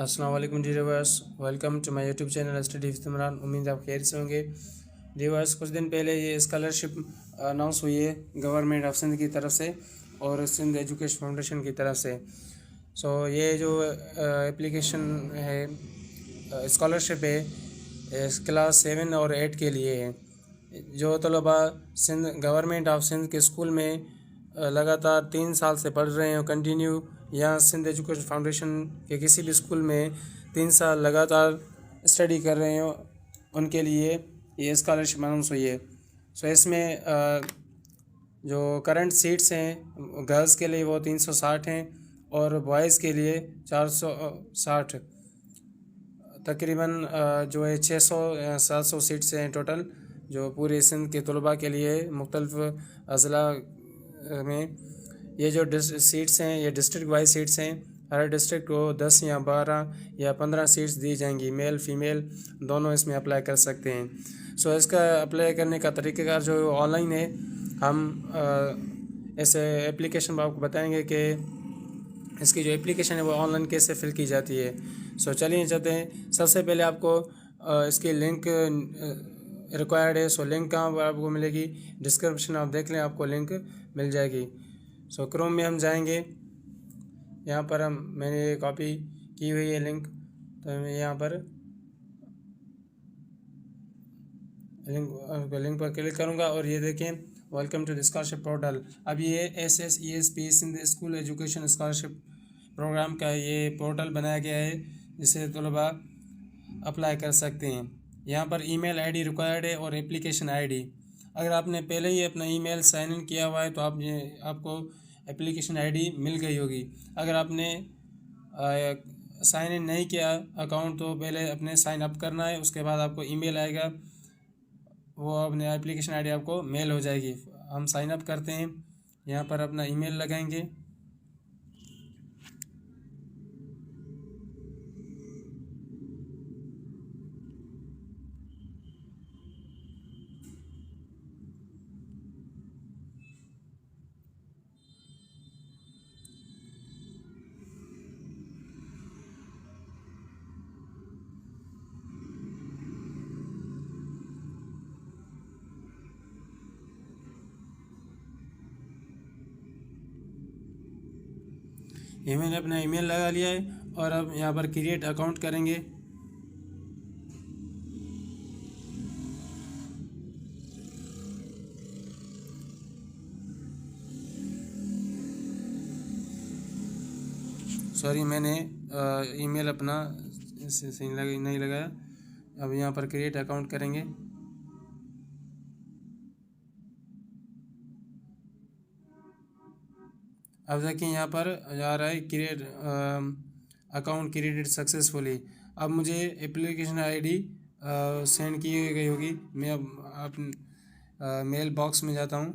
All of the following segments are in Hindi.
अस्सलाम वालेकुम जी viewers, welcome to my YouTube channel study with Imran. उम्मीद आप खैर से होंगे। व्यूअर्स, कुछ दिन पहले ये स्कॉलरशिप अनाउंस हुई है गवर्नमेंट ऑफ सिंध की तरफ से और सिंध एजुकेशन फाउंडेशन की तरफ से। ये जो एप्लीकेशन है, स्कॉलरशिप है, क्लास 7 और 8 के लिए है। जो तलबा सिंध गवर्नमेंट ऑफ सिंध के स्कूल में लगातार 3 साल से पढ़ रहे हैं कंटिन्यू, या सिंध एजुकेशन फाउंडेशन के किसी भी स्कूल में 3 साल लगातार स्टडी कर रहे हैं, उनके लिए ये स्कॉलरशिप अनाउंस हुई है। इसमें जो करंट सीट्स हैं गर्ल्स के लिए वो 360 हैं और बॉयज़ के लिए 460, तकरीबन जो है 600 या 700 सीट्स हैं टोटल, जो पूरे सिंध के तलबा के लिए मुख्तलिफ अज़ला में। ये जो सीट्स हैं ये डिस्ट्रिक्ट वाइज सीट्स हैं। हर डिस्ट्रिक्ट को 10 या 12 या 15 सीट्स दी जाएंगी। मेल फीमेल दोनों इसमें अप्लाई कर सकते हैं। इसका अप्लाई करने का तरीक़ाकार जो ऑनलाइन है, हम ऐसे एप्लीकेशन आपको बताएंगे कि इसकी जो एप्लीकेशन है वो ऑनलाइन कैसे फिल की जाती है। चलिए चलते हैं। सबसे पहले आपको इसकी लिंक रिक्वायर्ड है। लिंक कहाँ पर आपको मिलेगी? डिस्क्रिप्शन आप देख लें, आपको लिंक मिल जाएगी। क्रोम में हम जाएंगे। यहाँ पर मैंने कॉपी की हुई है लिंक, तो मैं यहाँ पर लिंक पर क्लिक करूँगा और ये देखें, welcome to the scholarship portal. अब ये SSESP Sindh school education scholarship program का ये पोर्टल बनाया गया है, जिसे तलबा अप्लाई कर सकते हैं। यहाँ पर ईमेल आईडी रिक्वायर्ड है और एप्लीकेशन आईडी। अगर आपने पहले ही अपना ईमेल साइन इन किया हुआ है तो आपको एप्लीकेशन आईडी मिल गई होगी। अगर आपने साइन इन नहीं किया अकाउंट, तो पहले अपने साइन अप करना है, उसके बाद आपको ईमेल आएगा, वो अपने एप्लीकेशन आईडी आपको मेल हो जाएगी। हम साइन अप करते हैं, यहाँ पर अपना ईमेल लगाएंगे। ये मैंने अपना ईमेल लगा लिया है और अब यहाँ पर क्रिएट अकाउंट करेंगे। सॉरी, मैंने ईमेल अपना सही नहीं लगाया। अब यहाँ पर क्रिएट अकाउंट करेंगे। अब देखिए यहाँ पर आ रहा है क्रिएट अकाउंट क्रिएटेड सक्सेसफुली। अब मुझे एप्लीकेशन आईडी सेंड की गई होगी। मैं अब मेल बॉक्स में जाता हूँ।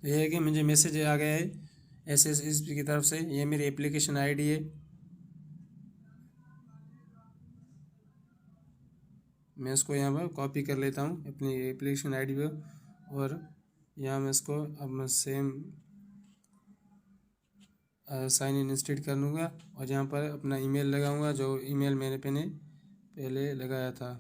यह है कि मुझे मैसेज आ गया है SSESP की तरफ से। ये मेरी एप्लीकेशन आईडी है। मैं इसको यहाँ पर कॉपी कर लेता हूँ अपनी एप्लीकेशन आईडी पर, और यहाँ मैं इसको अब मैं सेम साइन इन इंस्टेड कर लूँगा और यहाँ पर अपना ईमेल लगाऊंगा, जो ईमेल मैंने पहले लगाया था।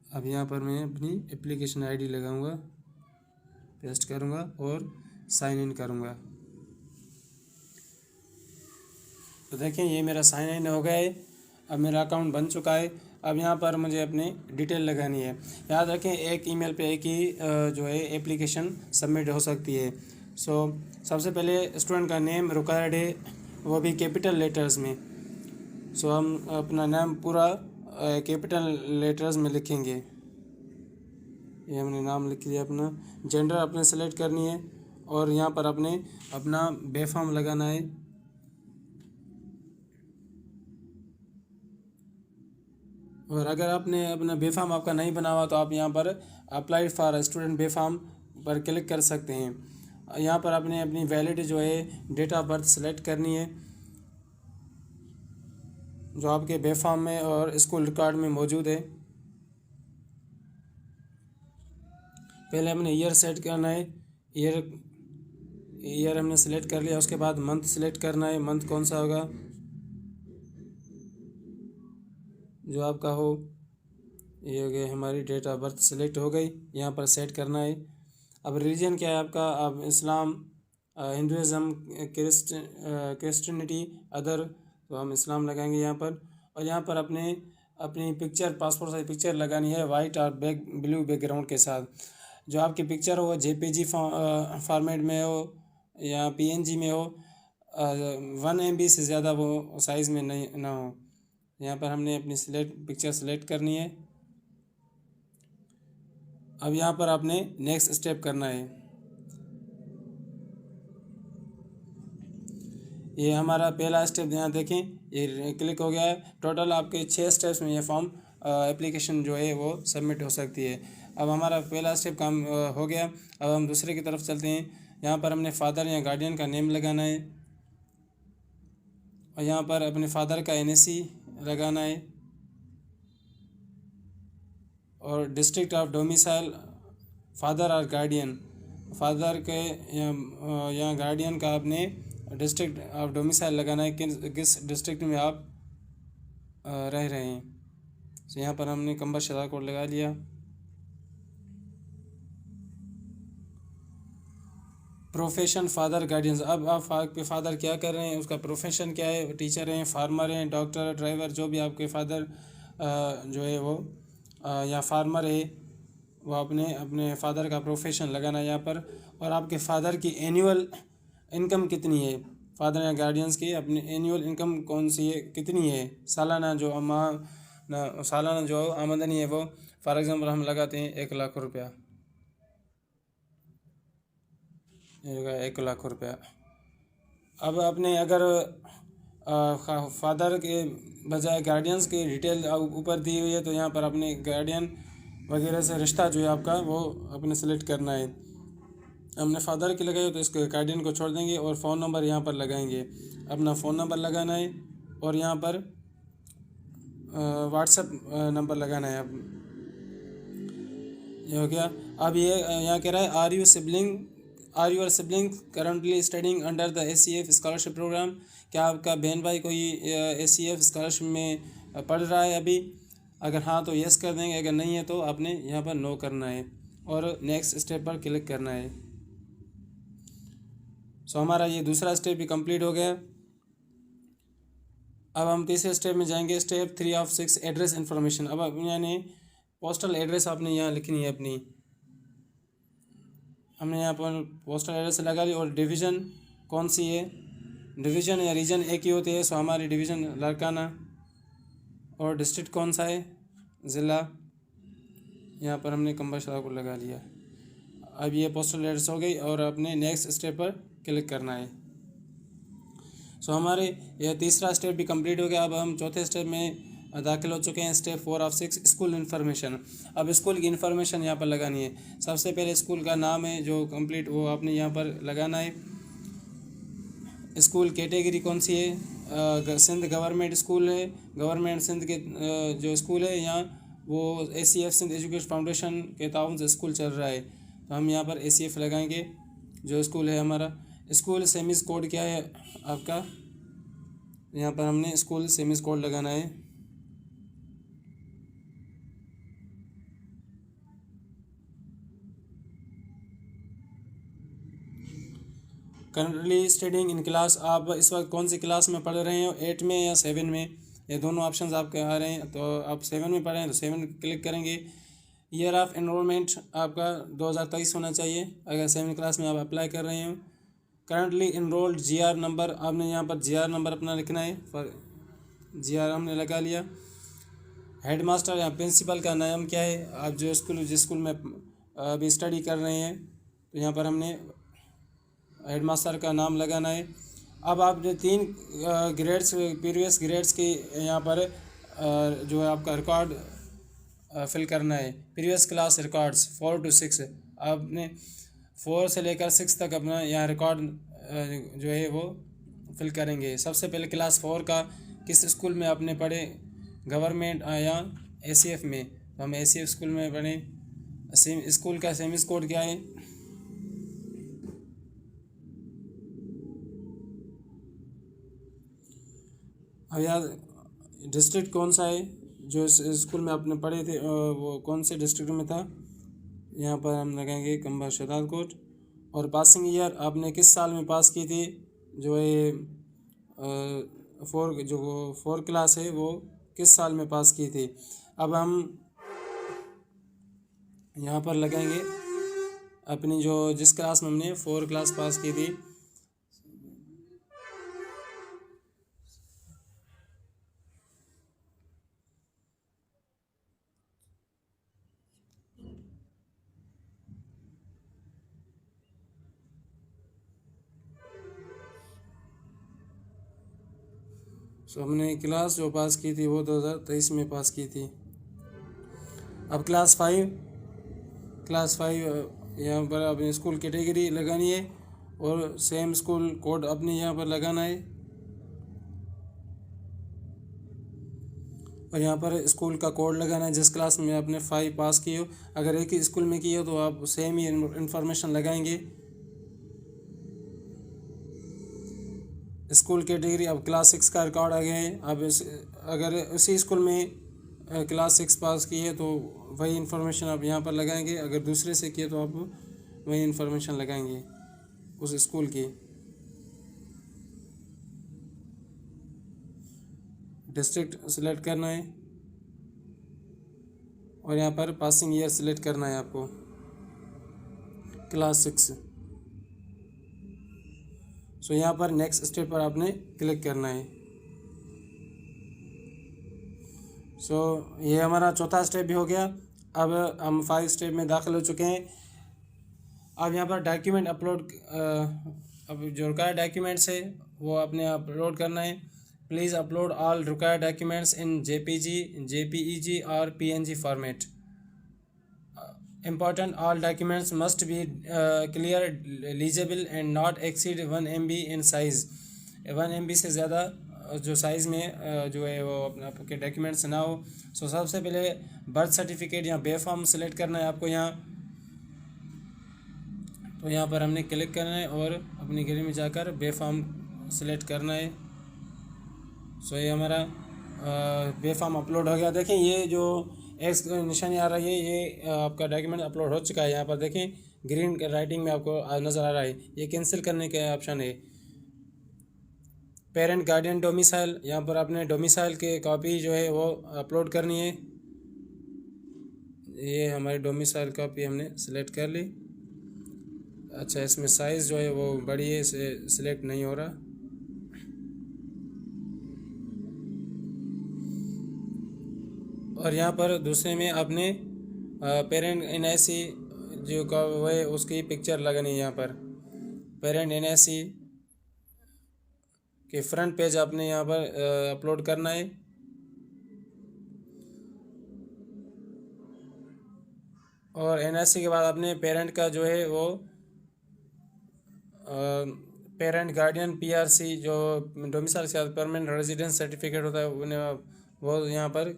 अब यहाँ पर मैं अपनी एप्लीकेशन आईडी लगाऊंगा, पेस्ट करूंगा और साइन इन करूंगा। तो देखें, ये मेरा साइन इन हो गया है। अब मेरा अकाउंट बन चुका है। अब यहाँ पर मुझे अपनी डिटेल लगानी है। याद रखें, एक ईमेल पे एक ही जो है एप्लीकेशन सबमिट हो सकती है। सबसे पहले स्टूडेंट का नेम रिक्वायर्ड है, वो भी कैपिटल लेटर्स में। हम अपना नाम पूरा कैपिटल लेटर्स में लिखेंगे। ये हमने नाम लिख दिया अपना। जेंडर अपने सेलेक्ट करनी है और यहाँ पर अपना बेफाम लगाना है। और अगर आपने अपना बेफाम आपका नहीं बना हुआ तो आप यहाँ पर अप्लाई फॉर स्टूडेंट बेफाम पर क्लिक कर सकते हैं। यहाँ पर आपने अपनी वैलिड जो है डेट ऑफ बर्थ सेलेक्ट करनी है, जो आपके बेफाम में और स्कूल रिकॉर्ड में मौजूद है। पहले हमने ईयर सेट करना है, ईयर हमने सेलेक्ट कर लिया। उसके बाद मंथ सेलेक्ट करना है, मंथ कौन सा होगा जो आपका हो। ये हो गई हमारी डेट ऑफ बर्थ सेलेक्ट हो गई, यहाँ पर सेट करना है। अब रिलीजन क्या है आपका, अब इस्लाम, हिंदुज़म, क्रिश्चियनिटी, अदर, तो हम इस्लाम लगाएंगे यहाँ पर। और यहाँ पर अपनी पिक्चर, पासपोर्ट साइज पिक्चर लगानी है वाइट और ब्लू बैकग्राउंड के साथ। जो आपकी पिक्चर हो जेपीजी फॉर्मेट में हो या पीएनजी में हो, 1 MB से ज़्यादा वो साइज़ में नहीं ना हो। यहाँ पर हमने अपनी पिक्चर सेलेक्ट करनी है। अब यहाँ पर आपने नेक्स्ट स्टेप करना है। ये हमारा पहला स्टेप, यहाँ देखें ये क्लिक हो गया है। टोटल आपके 6 स्टेप्स में ये फॉर्म एप्लीकेशन जो है वो सबमिट हो सकती है। अब हमारा पहला स्टेप काम हो गया। अब हम दूसरे की तरफ चलते हैं। यहाँ पर हमने फादर या गार्डियन का नेम लगाना है और यहाँ पर अपने फादर का NAC लगाना है और डिस्ट्रिक्ट ऑफ डोमिसाइल फादर और गार्डियन, फादर के या गार्डियन का आपने डिस्ट्रिक्ट ऑफ डोमिसाइल लगाना है, किस डिस्ट्रिक्ट में आप रह रहे हैं। तो यहाँ पर हमने कंबर शरा कोड लगा लिया। प्रोफेशन फादर गार्डियंस, अब आप आपके फादर क्या कर रहे हैं, उसका प्रोफेशन क्या है, टीचर हैं, फार्मर हैं, डॉक्टर, ड्राइवर, जो भी आपके फादर जो है वो या फार्मर है, वो अपने फादर का प्रोफेशन लगाना है यहाँ पर। और आपके फादर की एनुअल इनकम कितनी है, फादर या गार्डियंस की अपनी एनुअल इनकम कौन सी है, कितनी है, सालाना जो आमदनी है वो, फॉर एग्ज़ाम्पल हम लगाते हैं 1 लाख रुपया, 1 लाख रुपया। अब अपने अगर फादर के बजाय गार्डियंस की डिटेल ऊपर दी हुई है तो यहाँ पर अपने गार्डियन वगैरह से रिश्ता जो है आपका वो अपने सेलेक्ट करना है। हमने फादर की लगाई तो इसके गार्डियन को छोड़ देंगे और फ़ोन नंबर यहाँ पर लगाएंगे, अपना फ़ोन नंबर लगाना है और यहाँ पर व्हाट्सएप नंबर लगाना है। अब ये हो गया। अब ये यहाँ कह रहा है are your sibling currently studying under the ACF scholarship program, क्या आपका बहन भाई कोई ACF स्कॉलरशिप में पढ़ रहा है अभी, अगर हाँ तो यस कर देंगे, अगर नहीं है तो आपने यहाँ पर नो करना है और नेक्स्ट स्टेप पर क्लिक करना है। सो हमारा ये दूसरा स्टेप भी कंप्लीट हो गया। अब हम तीसरे स्टेप में जाएंगे, स्टेप 3 of 6 एड्रेस इन्फॉर्मेशन। अब यानी पोस्टल एड्रेस आपने यहाँ लिखनी है अपनी, हमने यहाँ पर पोस्टल एड्रेस लगा ली। और डिवीज़न कौन सी है, डिवीज़न या रीजन एक ही होती है, सो हमारी डिवीज़न लाड़काना। और डिस्ट्रिक्ट कौन सा है, ज़िला, यहाँ पर हमने कंबर शरा को लगा लिया। अब ये पोस्टल एड्रेस हो गई और अपने नेक्स्ट स्टेप पर क्लिक करना है। सो हमारे यह तीसरा स्टेप भी कंप्लीट हो गया। अब हम चौथे स्टेप में दाखिल हो चुके हैं, स्टेप 4 of 6 स्कूल इन्फॉर्मेशन। अब स्कूल की इन्फॉर्मेशन यहाँ पर लगानी है। सबसे पहले स्कूल का नाम है जो कंप्लीट, वो आपने यहाँ पर लगाना है। स्कूल कैटेगरी कौन सी है, सिंध गवर्नमेंट स्कूल है, गवर्नमेंट सिंध के जो स्कूल है यहाँ वो ACF सिंध एजुकेशन फाउंडेशन के ताउन से स्कूल चल रहा है, तो हम यहाँ पर ACF लगाएंगे जो स्कूल है हमारा। स्कूल सेमिस कोड क्या है आपका, यहाँ पर हमने स्कूल सेमिस कोड लगाना है। करंटली स्टडिंग इन क्लास, आप इस वक्त कौन सी क्लास में पढ़ रहे हो, 8 में या 7 में, ये दोनों ऑप्शंस आपके आ रहे हैं। तो आप 7 में पढ़ रहे हैं तो 7 क्लिक करेंगे। ईयर ऑफ एनरोलमेंट आपका 2023 होना चाहिए अगर 7 क्लास में आप अप्लाई कर रहे हो। करंटली इनरोल्ड GR नंबर, आपने यहाँ पर GR नंबर अपना लिखना है, GR हमने लगा लिया। हेड मास्टर या प्रिंसिपल का नाम क्या है, आप जिस स्कूल में अभी स्टडी कर रहे हैं, तो यहाँ पर हमने हेड मास्टर का नाम लगाना है। अब आपने 3 ग्रेड्स, प्रीवियस ग्रेड्स के यहाँ पर जो है आपका रिकॉर्ड फिल करना है। प्रीवियस क्लास रिकॉर्ड्स 4 to 6, आपने 4 से लेकर 6 तक अपना यहाँ रिकॉर्ड जो है वो फिल करेंगे। सबसे पहले क्लास 4 का किस स्कूल में आपने पढ़े, गवर्नमेंट या ACF में। तो हम ACF स्कूल में पढ़े। सेम स्कूल का सेमिस कोड क्या है, अब यार डिस्ट्रिक्ट कौन सा है जो इस स्कूल में आपने पढ़े थे, वो कौन से डिस्ट्रिक्ट में था। यहाँ पर हम लगाएंगे कंबा शहदादकोट। और पासिंग ईयर आपने किस साल में पास की थी, जो है 4 क्लास है वो किस साल में पास की थी। अब हम यहाँ पर लगाएंगे अपनी जो जिस क्लास में हमने 4 क्लास पास की थी। सो हमने क्लास जो पास की थी वो 2023 में पास की थी। अब क्लास 5 यहाँ पर अपनी स्कूल कैटेगरी लगानी है और सेम स्कूल कोड अपने यहाँ पर लगाना है। और यहाँ पर स्कूल का कोड लगाना है जिस क्लास में आपने 5 पास किए हो। अगर एक ही स्कूल में किए हो तो आप सेम ही इंफॉर्मेशन लगाएंगे। स्कूल कैटेगरी, अब क्लास 6 का रिकॉर्ड आ गया है। अब अगर उसी स्कूल में क्लास 6 पास की है तो वही इन्फॉर्मेशन आप यहाँ पर लगाएंगे। अगर दूसरे से किए तो आप वही इन्फॉर्मेशन लगाएंगे उस स्कूल की। डिस्ट्रिक्ट सिलेक्ट करना है और यहाँ पर पासिंग ईयर सिलेक्ट करना है आपको, क्लास 6। सो यहाँ पर नेक्स्ट स्टेप पर आपने क्लिक करना है। सो ये हमारा चौथा स्टेप भी हो गया। अब हम 5 स्टेप में दाखिल हो चुके हैं। अब यहाँ पर डॉक्यूमेंट अपलोड, अब जो रिक्वायर्ड डॉक्यूमेंट्स है वो आपने अपलोड करना है। Please upload all required documents in JPG, JPEG और PNG format. Important, all documents must be clear, legible and not exceed 1 MB in size। 1 MB से ज़्यादा जो साइज़ में जो है वो अपना आपके डॉक्यूमेंट्स ना हो। सो सबसे पहले बर्थ सर्टिफिकेट या बे फॉर्म सेलेक्ट करना है आपको यहाँ। तो यहाँ पर हमने क्लिक करना है और अपनी गैलरी में जाकर बे फॉर्म सेलेक्ट करना है। सो ये हमारा बे फॉर्म अपलोड हो गया। देखें ये जो एक्स निशानी आ रही है ये आपका डॉक्यूमेंट अपलोड हो चुका है। यहाँ पर देखें ग्रीन राइटिंग में आपको नज़र आ रहा है, ये कैंसिल करने का ऑप्शन है। पेरेंट गार्डियन डोमिसाइल, यहाँ पर आपने डोमिसाइल के कॉपी जो है वो अपलोड करनी है। ये हमारी डोमिसाइल कॉपी हमने सेलेक्ट कर ली। अच्छा, इसमें साइज़ जो है वो बड़ी है, इसे सिलेक्ट नहीं हो रहा। और यहाँ पर दूसरे में आपने पेरेंट NIC जो का वो है उसकी पिक्चर लगानी है। यहाँ पर पेरेंट NIC के फ्रंट पेज आपने यहाँ पर अपलोड करना है। और NIC के बाद आपने पेरेंट का जो है वो पेरेंट गार्डियन PRC जो डोमिसाइल से परमानेंट रेजिडेंस सर्टिफिकेट होता है उन्हें वो यहाँ पर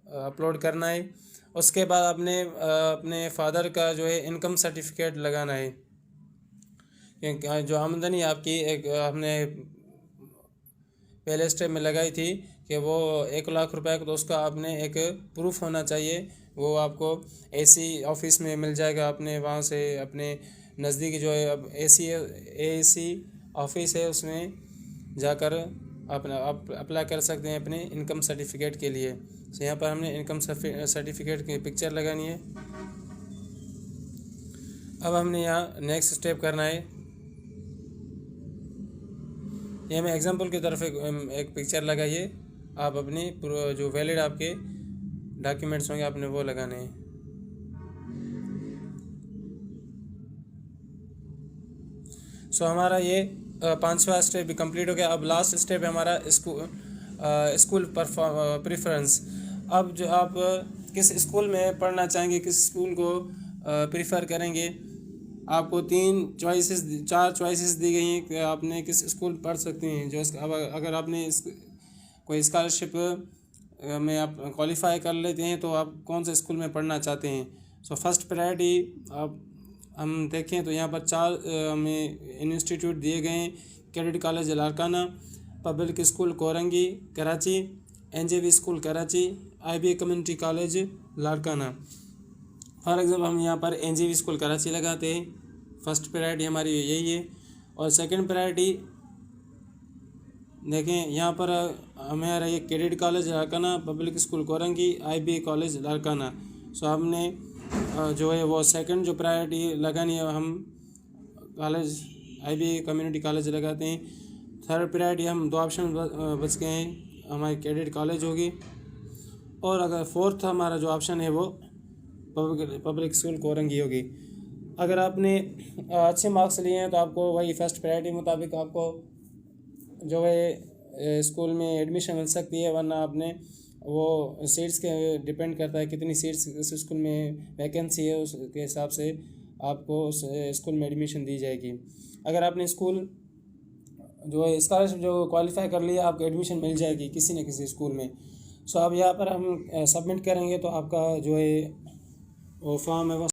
अपलोड करना है। उसके बाद आपने अपने फादर का जो है इनकम सर्टिफिकेट लगाना है, क्योंकि जो आमदनी आपकी एक हमने पहले स्टेप में लगाई थी कि वो 1 लाख रुपए का, तो उसका आपने एक प्रूफ होना चाहिए। वो आपको AC ऑफिस में मिल जाएगा। आपने वहाँ से अपने नज़दीकी जो है अब AC ऑफिस है उसमें जाकर अपना आप अप्लाई कर सकते हैं अपने इनकम सर्टिफिकेट के लिए। तो यहाँ पर हमने इनकम सर्टिफिकेट की पिक्चर लगानी है। अब हमने यहाँ नेक्स्ट स्टेप करना है। ये मैं एग्जांपल की तरफ एक पिक्चर लगाइए। आप अपनी जो वैलिड आपके डॉक्यूमेंट्स होंगे आपने वो लगाने हैं। सो हमारा ये 5वां स्टेप भी कंप्लीट हो गया। अब लास्ट स्टेप है हमारा स्कूल प्रेफरेंस। अब जो आप किस स्कूल में पढ़ना चाहेंगे, किस स्कूल को प्रीफर करेंगे, आपको 4 चॉइसेस दी गई हैं कि आपने किस स्कूल पढ़ सकते हैं। अगर आपने कोई स्कॉलरशिप में आप क्वालिफाई कर लेते हैं तो आप कौन से स्कूल में पढ़ना चाहते हैं। सो फर्स्ट प्रायोरिटी आप हम देखें तो यहाँ पर 4 हमें इंस्टीट्यूट दिए गए हैं। Cadet college Larkana, public school Korangi Karachi, NJV school Karachi, IBA community college Larkana. For example हम यहाँ पर NJV स्कूल कराची लगाते हैं। फर्स्ट प्रायोरिटी हमारी यही है। और सेकंड प्रायोरिटी देखें यहाँ पर हमारा ये cadet college Larkana, public school Korangi, IBA college Larkana. So हमने जो है वो सेकंड जो प्रायोरिटी लगानी है हम कॉलेज IBA कम्युनिटी कॉलेज लगाते हैं। थर्ड प्रायोरिटी हम 2 ऑप्शन बच गए हैं, हमारी कैडेट कॉलेज होगी। और अगर फोर्थ हमारा जो ऑप्शन है वो पब्लिक स्कूल कोरंगी होगी। अगर आपने अच्छे मार्क्स लिए हैं तो आपको वही फर्स्ट प्रायोरिटी मुताबिक आपको जो है स्कूल में एडमिशन मिल सकती है, वरना आपने वो सीट्स के डिपेंड करता है कितनी सीट्स उस स्कूल में वैकेंसी है, उसके हिसाब से आपको उस स्कूल में एडमिशन दी जाएगी। अगर आपने स्कूल जो है स्कॉलरशिप जो क्वालिफाई कर लिया आपको एडमिशन मिल जाएगी किसी न किसी स्कूल में। सो अब यहाँ पर हम सबमिट करेंगे तो आपका जो है वो फॉर्म है वो